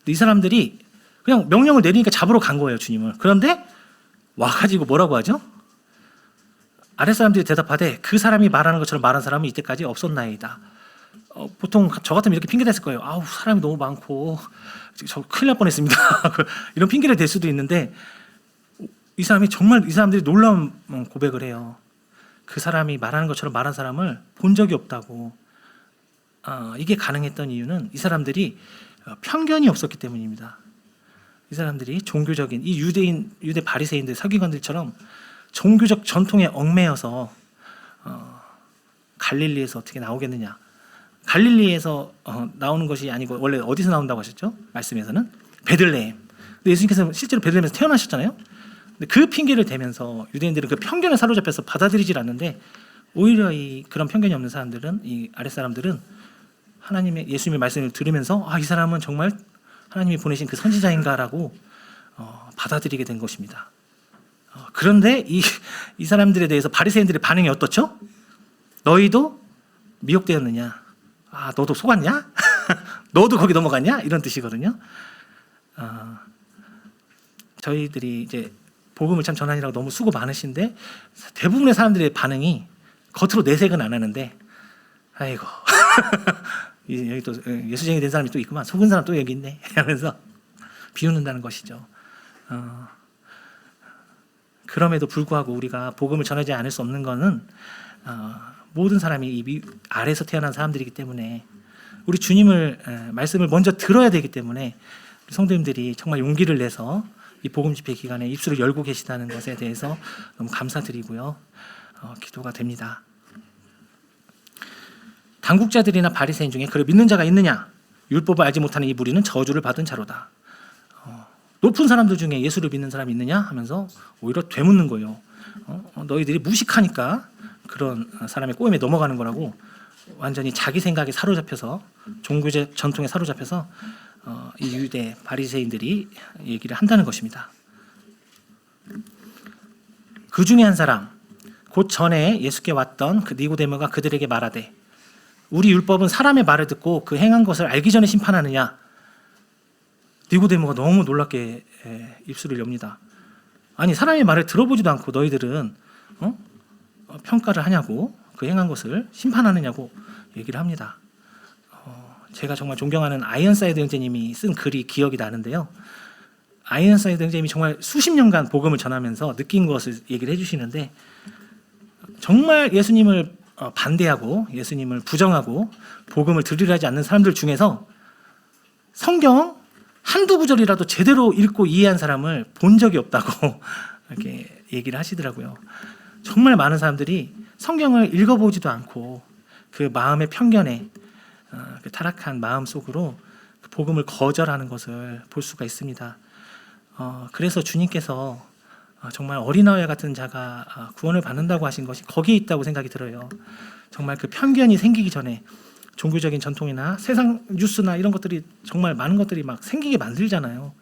이 사람들이 그냥 명령을 내리니까 잡으러 간 거예요, 주님을. 그런데 와가지고 뭐라고 하죠? 아랫사람들이 대답하되 그 사람이 말하는 것처럼 말한 사람은 이때까지 없었나이다. 보통 저 같으면 이렇게 핑계 댔을 거예요. 아우, 사람이 너무 많고 저 큰일 날 뻔했습니다. 이런 핑계를 댈 수도 있는데 이 사람들이 놀라운 고백을 해요. 그 사람이 말하는 것처럼 말한 사람을 본 적이 없다고. 이게 가능했던 이유는 이 사람들이 편견이 없었기 때문입니다. 이 사람들이 종교적인 이 유대 바리새인들 서기관들처럼 종교적 전통에 얽매여서 갈릴리에서 어떻게 나오겠느냐. 갈릴리에서 나오는 것이 아니고 원래 어디서 나온다고 하셨죠? 말씀에서는 베들레헴. 근데 예수님께서 실제로 베들레헴에서 태어나셨잖아요. 근데 그 핑계를 대면서 유대인들은 그 편견에 사로잡혀서 받아들이질 않는데 오히려 그런 편견이 없는 사람들은 이 아랫사람들은 하나님의 예수님의 말씀을 들으면서 이 사람은 정말 하나님이 보내신 그 선지자인가라고 받아들이게 된 것입니다. 그런데 이 사람들에 대해서 바리새인들의 반응이 어떻죠? 너희도 미혹되었느냐? 너도 속았냐? 너도 거기 넘어갔냐? 이런 뜻이거든요. 저희들이 이제 복음을 참 전하느라고 너무 수고 많으신데 대부분의 사람들의 반응이 겉으로 내색은 안 하는데 아이고 여기 또 예수쟁이 된 사람이 또 있구만. 속은 사람 또 여기 있네 하면서 비웃는다는 것이죠. 그럼에도 불구하고 우리가 복음을 전하지 않을 수 없는 것은 모든 사람이 이 아래에서 태어난 사람들이기 때문에 우리 주님을 말씀을 먼저 들어야 되기 때문에 성도님들이 정말 용기를 내서 이 복음 집회 기간에 입술을 열고 계시다는 것에 대해서 너무 감사드리고요. 기도가 됩니다. 당국자들이나 바리새인 중에 그를 믿는 자가 있느냐? 율법을 알지 못하는 이 무리는 저주를 받은 자로다. 높은 사람들 중에 예수를 믿는 사람이 있느냐? 하면서 오히려 되묻는 거예요. 너희들이 무식하니까 그런 사람의 꼬임에 넘어가는 거라고 완전히 자기 생각에 사로잡혀서 종교적 전통에 사로잡혀서 이 유대 바리새인들이 얘기를 한다는 것입니다. 그 중에 한 사람 곧 전에 예수께 왔던 그 니고데모가 그들에게 말하되 우리 율법은 사람의 말을 듣고 그 행한 것을 알기 전에 심판하느냐. 니고데모가 너무 놀랍게 입술을 엽니다. 아니 사람의 말을 들어보지도 않고 너희들은 평가를 하냐고, 그 행한 것을 심판하느냐고 얘기를 합니다. 제가 정말 존경하는 아이언사이드 형제님이 쓴 글이 기억이 나는데요. 아이언사이드 형제님이 정말 수십 년간 복음을 전하면서 느낀 것을 얘기를 해주시는데 정말 예수님을 반대하고 예수님을 부정하고 복음을 들으려 하지 않는 사람들 중에서 성경 한두 구절이라도 제대로 읽고 이해한 사람을 본 적이 없다고 이렇게 얘기를 하시더라고요. 정말 많은 사람들이 성경을 읽어보지도 않고 그 마음의 편견에 그 타락한 마음 속으로 그 복음을 거절하는 것을 볼 수가 있습니다. 그래서 주님께서 정말 어린아이 같은 자가 구원을 받는다고 하신 것이 거기에 있다고 생각이 들어요. 정말 그 편견이 생기기 전에 종교적인 전통이나 세상 뉴스나 이런 것들이 정말 많은 것들이 막 생기게 만들잖아요.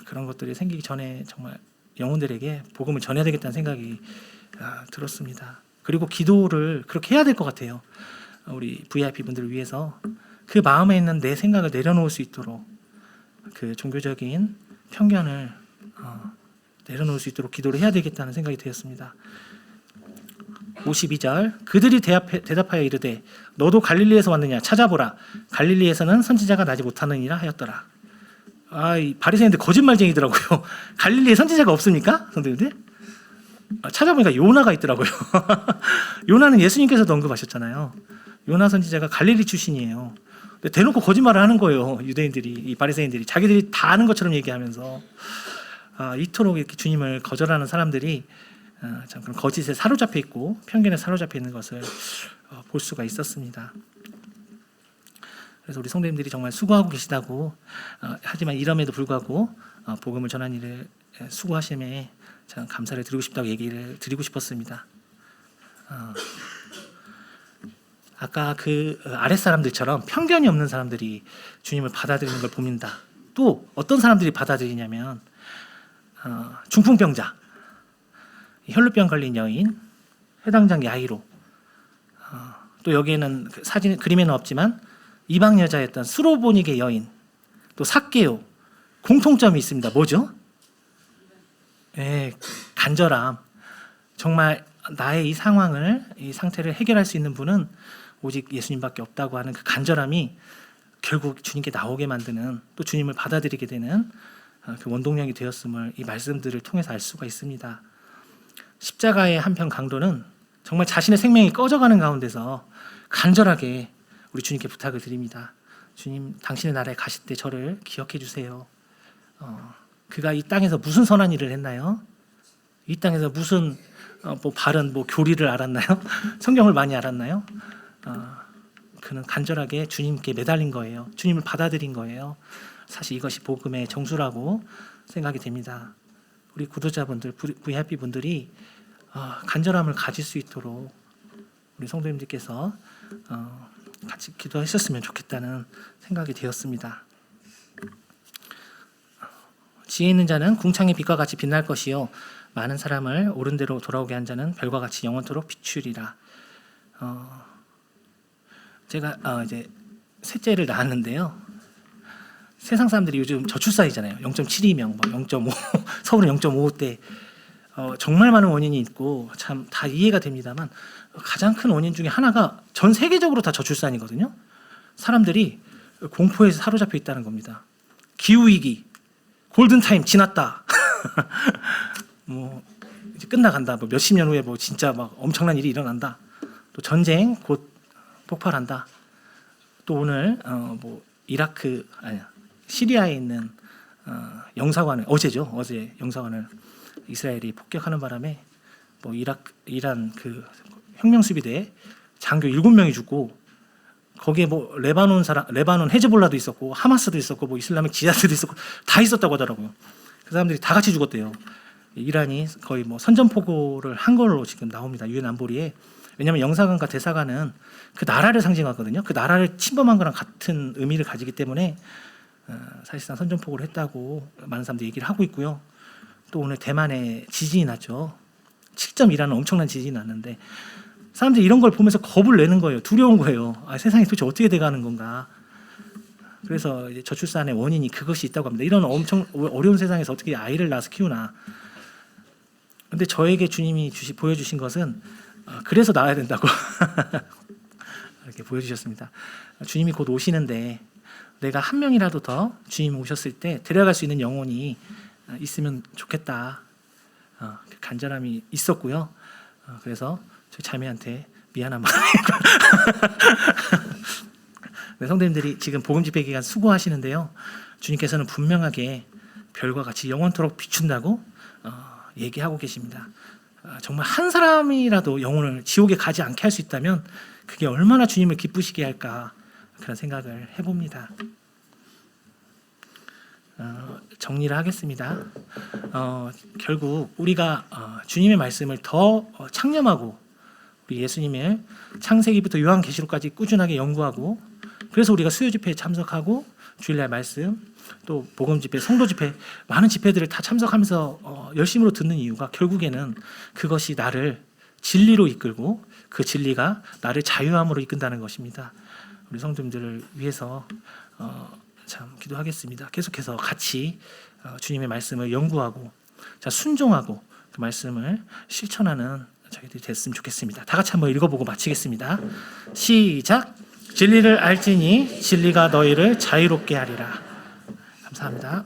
그런 것들이 생기기 전에 정말 영혼들에게 복음을 전해야 되겠다는 생각이 들었습니다. 그리고 기도를 그렇게 해야 될 것 같아요. 우리 VIP 분들을 위해서 그 마음에 있는 내 생각을 내려놓을 수 있도록 그 종교적인 편견을 내려놓을 수 있도록 기도를 해야 되겠다는 생각이 되었습니다. 52절 그들이 대답하여 이르되 너도 갈릴리에서 왔느냐 찾아보라 갈릴리에서는 선지자가 나지 못하느니라 하였더라. 이 바리새인들 거짓말쟁이더라고요. 갈릴리에 선지자가 없습니까? 선생님들? 찾아보니까 요나가 있더라고요. 요나는 예수님께서도 언급하셨잖아요. 요나 선지자가 갈릴리 출신이에요. 근데 대놓고 거짓말을 하는 거예요. 유대인들이, 이 바리새인들이 자기들이 다 아는 것처럼 얘기하면서 이토록 이렇게 주님을 거절하는 사람들이 참 그런 거짓에 사로잡혀 있고 편견에 사로잡혀 있는 것을 볼 수가 있었습니다. 그래서 우리 성도님들이 정말 수고하고 계시다고 하지만 이럼에도 불구하고 복음을 전하는 일을 수고하심에 참 감사를 드리고 싶다고 얘기를 드리고 싶었습니다. 아까 그 아랫사람들처럼 편견이 없는 사람들이 주님을 받아들이는 걸 봅니다. 또 어떤 사람들이 받아들이냐면 중풍병자, 혈루병 걸린 여인, 회당장 야이로, 또 여기에는 사진 그림에는 없지만 이방 여자였던 수로보니게 여인, 또 삭개오, 공통점이 있습니다. 뭐죠? 간절함. 정말 나의 이 상황을, 이 상태를 해결할 수 있는 분은 오직 예수님밖에 없다고 하는 그 간절함이 결국 주님께 나오게 만드는, 또 주님을 받아들이게 되는 그 원동력이 되었음을 이 말씀들을 통해서 알 수가 있습니다. 십자가의 한편 강도는 정말 자신의 생명이 꺼져가는 가운데서 간절하게 우리 주님께 부탁을 드립니다. 주님, 당신의 나라에 가실 때 저를 기억해 주세요. 그가 이 땅에서 무슨 선한 일을 했나요? 이 땅에서 무슨 바른 교리를 알았나요? 성경을 많이 알았나요? 그는 간절하게 주님께 매달린 거예요. 주님을 받아들인 거예요. 사실 이것이 복음의 정수라고 생각이 됩니다. 우리 구독자분들, VIP 분들이 간절함을 가질 수 있도록 우리 성도님들께서 같이 기도하셨으면 좋겠다는 생각이 되었습니다. 지혜 있는 자는 궁창의 빛과 같이 빛날 것이요 많은 사람을 옳은 대로 돌아오게 한 자는 별과 같이 영원토록 비추리라. 제가 이제 셋째를 낳았는데요. 세상 사람들이 요즘 저출산이잖아요. 0.72명, 0.5, 서울은 0.55대. 정말 많은 원인이 있고 참 다 이해가 됩니다만 가장 큰 원인 중에 하나가 전 세계적으로 다 저출산이거든요. 사람들이 공포에 사로잡혀 있다는 겁니다. 기후위기, 골든타임 지났다. 이제 끝나간다. 몇십 년 후에 진짜 엄청난 일이 일어난다. 또 전쟁 곧 폭발한다. 또 오늘 이라크 시리아에 있는 영사관을 어제 영사관을 이스라엘이 폭격하는 바람에 이란 그 혁명수비대 장교 7명이 죽고 거기에 레바논 헤즈볼라도 있었고 하마스도 있었고 이슬람의 지하드도 있었고 다 있었다고 하더라고요. 그 사람들이 다 같이 죽었대요. 이란이 거의 선전포고를 한 걸로 지금 나옵니다. 유엔 안보리에. 왜냐하면 영사관과 대사관은 그 나라를 상징하거든요. 그 나라를 침범한 거랑 같은 의미를 가지기 때문에 사실상 선전포고를 했다고 많은 사람들이 얘기를 하고 있고요. 또 오늘 대만에 지진이 났죠. 7.2라는 엄청난 지진이 났는데 사람들이 이런 걸 보면서 겁을 내는 거예요. 두려운 거예요. 세상이 도대체 어떻게 돼가는 건가. 그래서 이제 저출산의 원인이 그것이 있다고 합니다. 이런 엄청 어려운 세상에서 어떻게 아이를 낳아서 키우나. 근데 저에게 주님이 보여주신 것은 그래서 낳아야 된다고 이렇게 보여주셨습니다. 주님이 곧 오시는데 내가 한 명이라도 더 주님 오셨을 때 데려갈 수 있는 영혼이 있으면 좋겠다. 그 간절함이 있었고요. 그래서 저희 자매한테 미안한 마음이 성도님들이 지금 복음 집회 기간 수고하시는데요. 주님께서는 분명하게 별과 같이 영원토록 비춘다고 얘기하고 계십니다. 정말 한 사람이라도 영혼을 지옥에 가지 않게 할 수 있다면 그게 얼마나 주님을 기쁘시게 할까 그런 생각을 해봅니다. 정리를 하겠습니다. 결국 우리가 주님의 말씀을 더 창념하고 우리 예수님의 창세기부터 요한계시록까지 꾸준하게 연구하고 그래서 우리가 수요 집회에 참석하고 주일날 말씀 또 복음 집회, 성도 집회 많은 집회들을 다 참석하면서 열심으로 듣는 이유가 결국에는 그것이 나를 진리로 이끌고 그 진리가 나를 자유함으로 이끈다는 것입니다. 우리 성도님들을 위해서 참 기도하겠습니다. 계속해서 같이 주님의 말씀을 연구하고 순종하고 그 말씀을 실천하는 저희들이 됐으면 좋겠습니다. 다 같이 한번 읽어보고 마치겠습니다. 시작. 진리를 알지니 진리가 너희를 자유롭게 하리라. 감사합니다.